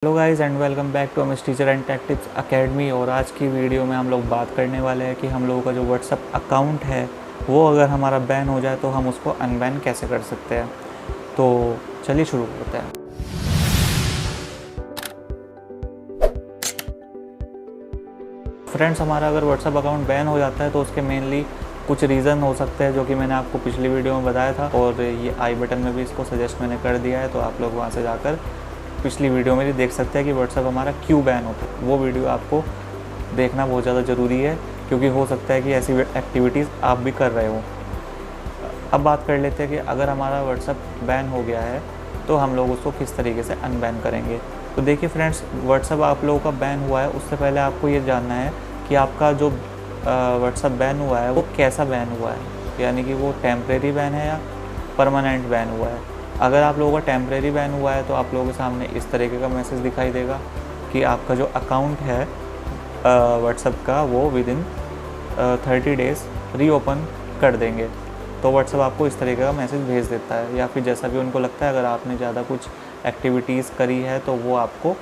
Hello guys and welcome back to Amish teacher and tech tips academy. और आज की video में हम लोग बात करने वाले हैं कि हम लोगों का जो व्हाट्सअप अकाउंट है वो अगर हमारा बैन हो जाए तो हम उसको अनबैन कैसे कर सकते हैं। तो चलिए शुरू करते हैं। फ्रेंड्स, हमारा अगर व्हाट्सअप अकाउंट बैन हो जाता है तो उसके मेनली कुछ रीज़न हो सकते हैं जो कि मैंने आपको पिछली वीडियो में बताया था, और ये आई बटन में भी इसको सजेस्ट मैंने कर दिया है, तो आप लोग वहाँ से जाकर पिछली वीडियो में भी देख सकते हैं कि व्हाट्सअप हमारा क्यों बैन होता है। वो वीडियो आपको देखना बहुत ज़्यादा ज़रूरी है, क्योंकि हो सकता है कि ऐसी एक्टिविटीज़ आप भी कर रहे हो। अब बात कर लेते हैं कि अगर हमारा व्हाट्सअप बैन हो गया है तो हम लोग उसको किस तरीके से अनबैन करेंगे। तो देखिए फ्रेंड्स, व्हाट्सअप आप लोगों का बैन हुआ है, उससे पहले आपको ये जानना है कि आपका जो व्हाट्सअप बैन हुआ है वो कैसा बैन हुआ है, यानी कि वो टेम्परेरी बैन है या परमानेंट बैन हुआ है। अगर आप लोगों का टेम्परेरी बैन हुआ है तो आप लोगों के सामने इस तरीके का मैसेज दिखाई देगा कि आपका जो अकाउंट है व्हाट्सअप का वो विद इन 30 डेज़ रीओपन कर देंगे। तो व्हाट्सअप आपको इस तरीके का मैसेज भेज देता है, या फिर जैसा भी उनको लगता है। अगर आपने ज़्यादा कुछ एक्टिविटीज़ करी है तो वो आपको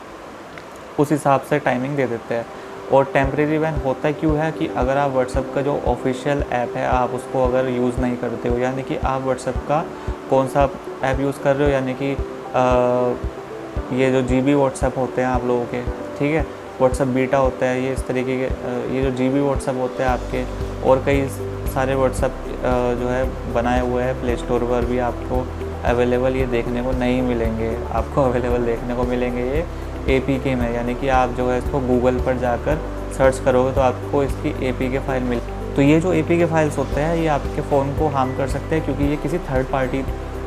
उस हिसाब से टाइमिंग दे देते हैं। और टेम्परेरी बैन होता क्यों है कि अगर आप व्हाट्सअप का जो ऑफिशियल ऐप है आप उसको अगर यूज़ नहीं करते हो, यानी कि आप व्हाट्सअप का कौन सा ऐप यूज़ कर रहे हो, यानी कि ये जो जीबी व्हाट्सअप होते हैं आप लोगों के, ठीक है, व्हाट्सअप बीटा होता है, ये इस तरीके के ये जो जीबी व्हाट्सअप होते हैं आपके, और कई सारे व्हाट्सअप जो है बनाए हुए हैं प्ले स्टोर पर भी आपको अवेलेबल ये देखने को नहीं मिलेंगे। आपको अवेलेबल देखने को मिलेंगे ये APK में, यानी कि आप जो है इसको गूगल पर जाकर सर्च करोगे तो आपको इसकी APK फाइल मिल। तो ये जो APK फाइल्स होते हैं ये आपके फ़ोन को हार्म कर सकते हैं, क्योंकि ये किसी थर्ड पार्टी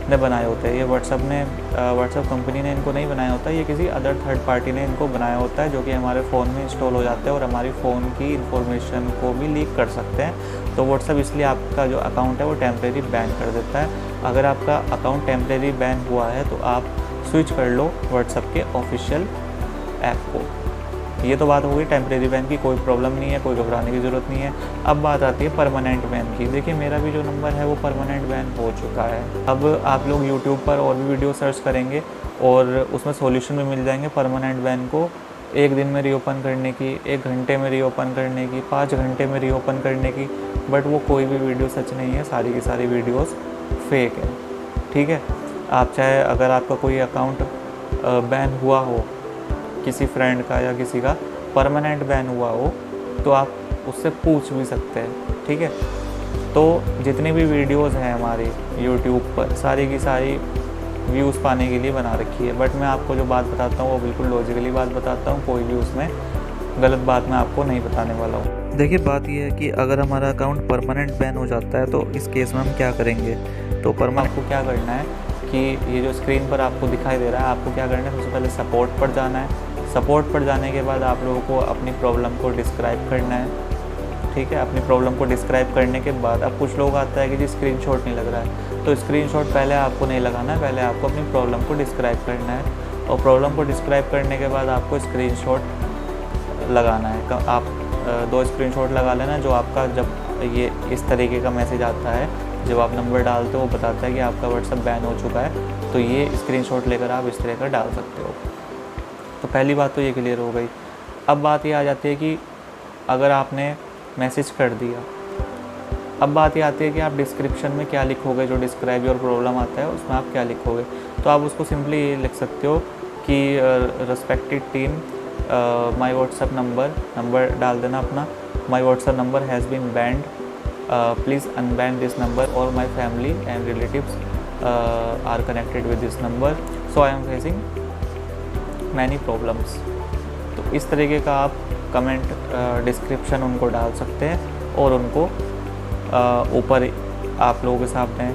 ने बनाए होते हैं। ये व्हाट्सअप कंपनी ने इनको नहीं बनाया होता, ये किसी अदर थर्ड पार्टी ने इनको बनाया होता है, जो कि हमारे फ़ोन में इंस्टॉल हो जाते हैं और हमारी फ़ोन की इंफॉर्मेशन को भी लीक कर सकते हैं। तो व्हाट्सअप इसलिए आपका जो अकाउंट है वो टेम्परेरी बैन कर देता है। अगर आपका अकाउंट टेम्परेरी बैन हुआ है तो आप स्विच कर लो व्हाट्सअप के ऑफिशियल ऐप को। ये तो बात हो गई टेम्परेरी बैन की, कोई प्रॉब्लम नहीं है, कोई घबराने की ज़रूरत नहीं है। अब बात आती है परमानेंट बैन की। देखिए, मेरा भी जो नंबर है वो परमानेंट बैन हो चुका है। अब आप लोग यूट्यूब पर और भी वीडियो सर्च करेंगे और उसमें सॉल्यूशन भी मिल जाएंगे परमानेंट बैन को 1 दिन में रीओपन करने की, 1 घंटे में रीओपन करने की, 5 घंटे में रीओपन करने की। बट वो कोई भी वीडियो सच नहीं है, सारी की सारी वीडियोज़ फेक है, ठीक है। आप चाहे अगर आपका कोई अकाउंट बैन हुआ हो, किसी फ्रेंड का या किसी का परमानेंट बैन हुआ हो, तो आप उससे पूछ भी सकते हैं, ठीक है। तो जितनी भी वीडियोस हैं हमारी यूट्यूब पर, सारी की सारी व्यूज़ पाने के लिए बना रखी है। बट मैं आपको जो बात बताता हूँ वो बिल्कुल लॉजिकली बात बताता हूँ, कोई भी उसमें गलत बात मैं आपको नहीं बताने वाला हूँ। देखिए, बात यह है कि अगर हमारा अकाउंट परमानेंट बैन हो जाता है तो इस केस में हम क्या करेंगे। तो आपको क्या करना है कि ये जो स्क्रीन पर आपको दिखाई दे रहा है, आपको क्या करना है, सबसे पहले सपोर्ट पर जाना है। सपोर्ट पर जाने के बाद आप लोगों को अपनी प्रॉब्लम को डिस्क्राइब करना है, ठीक है। अपनी प्रॉब्लम को डिस्क्राइब करने के बाद अब कुछ लोग आता है कि जी स्क्रीनशॉट नहीं लग रहा है, तो स्क्रीनशॉट पहले आपको नहीं लगाना है, पहले आपको अपनी प्रॉब्लम को डिस्क्राइब करना है। और प्रॉब्लम को डिस्क्राइब करने के बाद आपको स्क्रीनशॉट लगाना है। आप 2 स्क्रीनशॉट लगा लेना, जो आपका जब ये इस तरीके का मैसेज आता है, जब आप नंबर डालते हो वो बताता है कि आपका व्हाट्सअप बैन हो चुका है, तो ये स्क्रीनशॉट लेकर आप इस तरह का डाल सकते हो। तो पहली बात तो ये क्लियर हो गई। अब बात ये आ जाती है कि अगर आपने मैसेज कर दिया, अब बात ये आती है कि आप डिस्क्रिप्शन में क्या लिखोगे। जो डिस्क्राइब योर प्रॉब्लम आता है उसमें आप क्या लिखोगे। तो आप उसको सिंपली ये लिख सकते हो कि respected team, my WhatsApp number डाल देना अपना। My WhatsApp number has been banned, please unban this number, और my family and relatives are connected with this number, so I am facing many problems. तो इस तरीके का आप कमेंट डिस्क्रिप्शन उनको डाल सकते हैं, और उनको ऊपर आप लोगों के सामने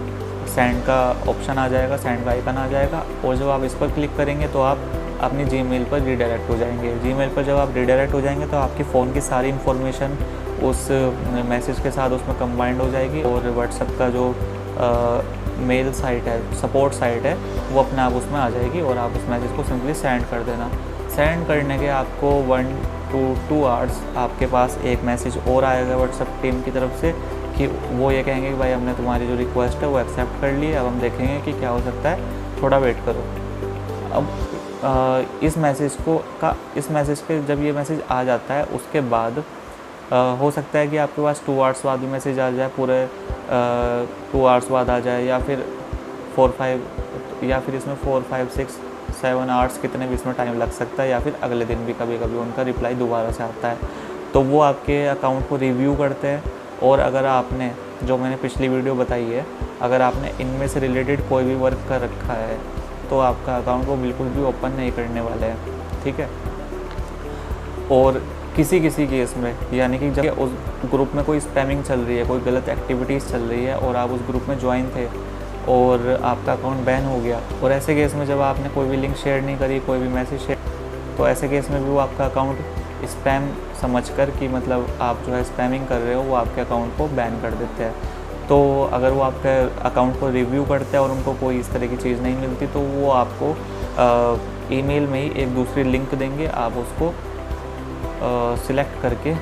सेंड का ऑप्शन आ जाएगा, सेंड का आइकन आ जाएगा, और जब आप इस पर क्लिक करेंगे तो आप अपनी जीमेल पर रीडायरेक्ट हो जाएंगे। जीमेल पर जब आप रीडायरेक्ट हो जाएंगे तो आपकी फ़ोन की सारी इन्फॉर्मेशन उस मैसेज के साथ उसमें कंबाइंड हो जाएगी, और व्हाट्सएप का जो मेल साइट है, सपोर्ट साइट है, वो अपने आप उसमें आ जाएगी, और आप उस मैसेज को सिंपली सेंड कर देना। सेंड करने के आपको 1 to 2 आवर्स आपके पास एक मैसेज और आएगा व्हाट्सएप टीम की तरफ से, कि वो ये कहेंगे कि भाई हमने तुम्हारी जो रिक्वेस्ट है वो एक्सेप्ट कर ली है, अब हम देखेंगे कि क्या हो सकता है, थोड़ा वेट करो। अब इस मैसेज पे जब ये मैसेज आ जाता है उसके बाद हो सकता है कि आपके पास 2 आवर्स बाद भी मैसेज आ जाए, पूरे 2 आवर्स बाद आ जाए, या फिर 4-5 या फिर इसमें 4-5-6-7 आवर्स कितने भी इसमें टाइम लग सकता है, या फिर अगले दिन भी कभी कभी उनका रिप्लाई दोबारा से आता है। तो वो आपके अकाउंट को रिव्यू करते हैं, और अगर आपने जो मैंने पिछली वीडियो बताई है, अगर आपने इनमें से रिलेटेड कोई भी वर्क कर रखा है तो आपका अकाउंट वो बिल्कुल भी ओपन नहीं करने वाले हैं, ठीक है। और किसी केस में, यानी कि जब उस ग्रुप में कोई स्पैमिंग चल रही है, कोई गलत एक्टिविटीज़ चल रही है और आप उस ग्रुप में ज्वाइन थे और आपका अकाउंट बैन हो गया, और ऐसे केस में जब आपने कोई भी लिंक शेयर नहीं करी, कोई भी मैसेज शेयर, तो ऐसे केस में भी वो आपका अकाउंट स्पैम समझकर कि मतलब आप जो है स्पैमिंग कर रहे हो, वो आपके अकाउंट को बैन कर देते हैं। तो अगर वो आपके अकाउंट को रिव्यू करते हैं और उनको कोई इस तरह की चीज़ नहीं मिलती, तो वो आपको ईमेल में ही एक दूसरी लिंक देंगे, आप उसको सिलेक्ट करके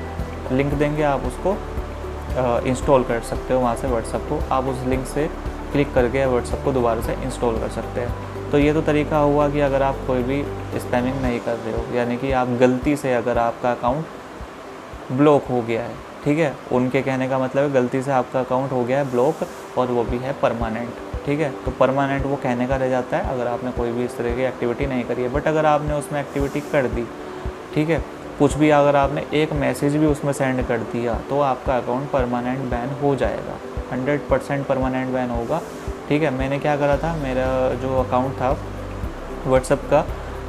लिंक देंगे, आप उसको इंस्टॉल कर सकते हो वहाँ से व्हाट्सएप को, आप उस लिंक से क्लिक करके व्हाट्सएप को दोबारा से इंस्टॉल कर सकते हैं। तो ये तो तरीका हुआ कि अगर आप कोई भी स्पैमिंग नहीं कर रहे हो, यानी कि आप गलती से अगर आपका अकाउंट ब्लॉक हो गया है, ठीक है, उनके कहने का मतलब है गलती से आपका अकाउंट हो गया है ब्लॉक, और वो भी है परमानेंट, ठीक है। तो परमानेंट वो कहने का रह जाता है अगर आपने कोई भी इस तरह की एक्टिविटी नहीं करी है। बट अगर आपने उसमें एक्टिविटी कर दी, ठीक है, कुछ भी अगर आपने एक मैसेज भी उसमें सेंड कर दिया, तो आपका अकाउंट परमानेंट बैन हो जाएगा, 100% परमानेंट बैन होगा, ठीक है। मैंने क्या करा था, मेरा जो अकाउंट था व्हाट्सएप का,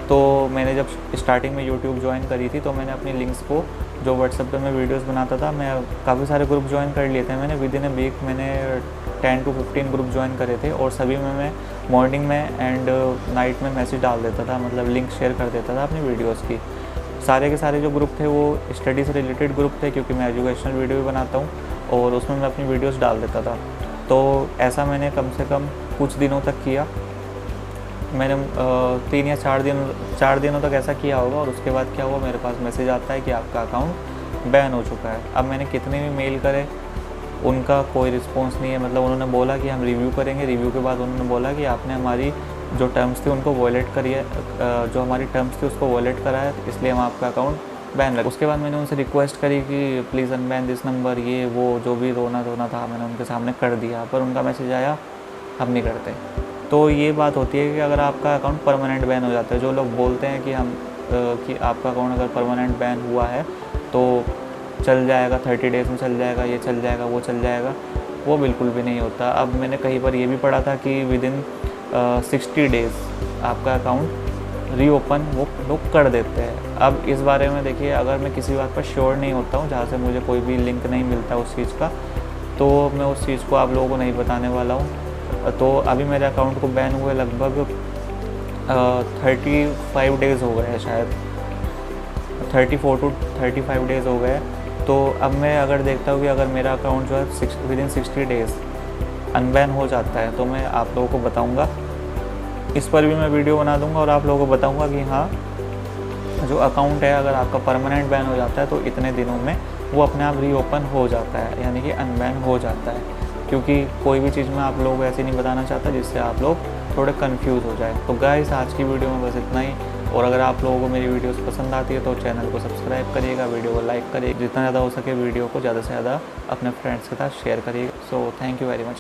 तो मैंने जब स्टार्टिंग में यूट्यूब ज्वाइन करी थी, तो मैंने अपनी लिंक्स को जो व्हाट्सएप पे मैं वीडियोस बनाता था, मैं काफ़ी सारे ग्रुप ज्वाइन कर लिए थे मैंने, विद इन अ वीक मैंने 10 to 15 ग्रुप ज्वाइन करे थे, और सभी में मैं मॉर्निंग में एंड नाइट में मैसेज डाल देता था, मतलब लिंक शेयर कर देता था अपनी वीडियोस की। सारे के सारे जो ग्रुप थे वो स्टडी से रिलेटेड ग्रुप थे, क्योंकि मैं एजुकेशनल वीडियो भी बनाता हूँ, और उसमें मैं अपनी वीडियोस डाल देता था। तो ऐसा मैंने कम से कम कुछ दिनों तक किया, मैंने 3 या 4 दिनों तक ऐसा किया होगा, और उसके बाद क्या हुआ, मेरे पास मैसेज आता है कि आपका अकाउंट बैन हो चुका है। अब मैंने कितने भी मेल करे, उनका कोई रिस्पॉन्स नहीं है, मतलब उन्होंने बोला कि हम रिव्यू करेंगे, रिव्यू के बाद उन्होंने बोला कि आपने हमारी जो टर्म्स थी उनको वॉयलेट करी है, जो हमारी टर्म्स थी उसको वॉयलेट करा है, इसलिए हम आपका अकाउंट बैन लगा। उसके बाद मैंने उनसे रिक्वेस्ट करी कि प्लीज़ अनबैन दिस नंबर, ये वो जो भी रोना धोना था मैंने उनके सामने कर दिया, पर उनका मैसेज आया हम नहीं करते। तो ये बात होती है कि अगर आपका अकाउंट परमानेंट बैन हो जाता है, जो लोग बोलते हैं कि आपका अकाउंट अगर परमानेंट बैन हुआ है तो चल जाएगा, 30 डेज़ में चल जाएगा, ये चल जाएगा, वो चल जाएगा, वो बिल्कुल भी नहीं होता। अब मैंने कहीं पर ये भी पढ़ा था कि विद इन 60 डेज़ आपका अकाउंट रीओपन वो लोग कर देते हैं। अब इस बारे में देखिए, अगर मैं किसी बात पर श्योर नहीं होता हूँ, जहाँ से मुझे कोई भी लिंक नहीं मिलता उस चीज़ का, तो मैं उस चीज़ को आप लोगों को नहीं बताने वाला हूँ। तो अभी मेरे अकाउंट को बैन हुए लगभग 35 डेज़ हो गए हैं, शायद 34 to 35 डेज़ हो गए। तो अब मैं अगर देखता हूँ कि अगर मेरा अकाउंट जो है विद इन 60 डेज़ अनबैन हो जाता है, तो मैं आप लोगों को बताऊँगा, इस पर भी मैं वीडियो बना दूँगा, और आप लोगों को बताऊँगा कि हाँ, जो अकाउंट है अगर आपका परमानेंट बैन हो जाता है तो इतने दिनों में वो अपने आप रीओपन हो जाता है, यानी कि अनबैन हो जाता है। क्योंकि कोई भी चीज़ मैं आप लोगों को ऐसे नहीं बताना चाहता जिससे आप लोग थोड़े कंफ्यूज हो जाए। तो गाइस, आज की वीडियो में बस इतना ही, और अगर आप लोगों को मेरी वीडियोस पसंद आती है तो चैनल को सब्सक्राइब करिएगा, वीडियो को लाइक करिएगा, जितना ज़्यादा हो सके वीडियो को ज़्यादा से ज़्यादा अपने फ्रेंड्स के साथ शेयर करिएगा। So thank you very much.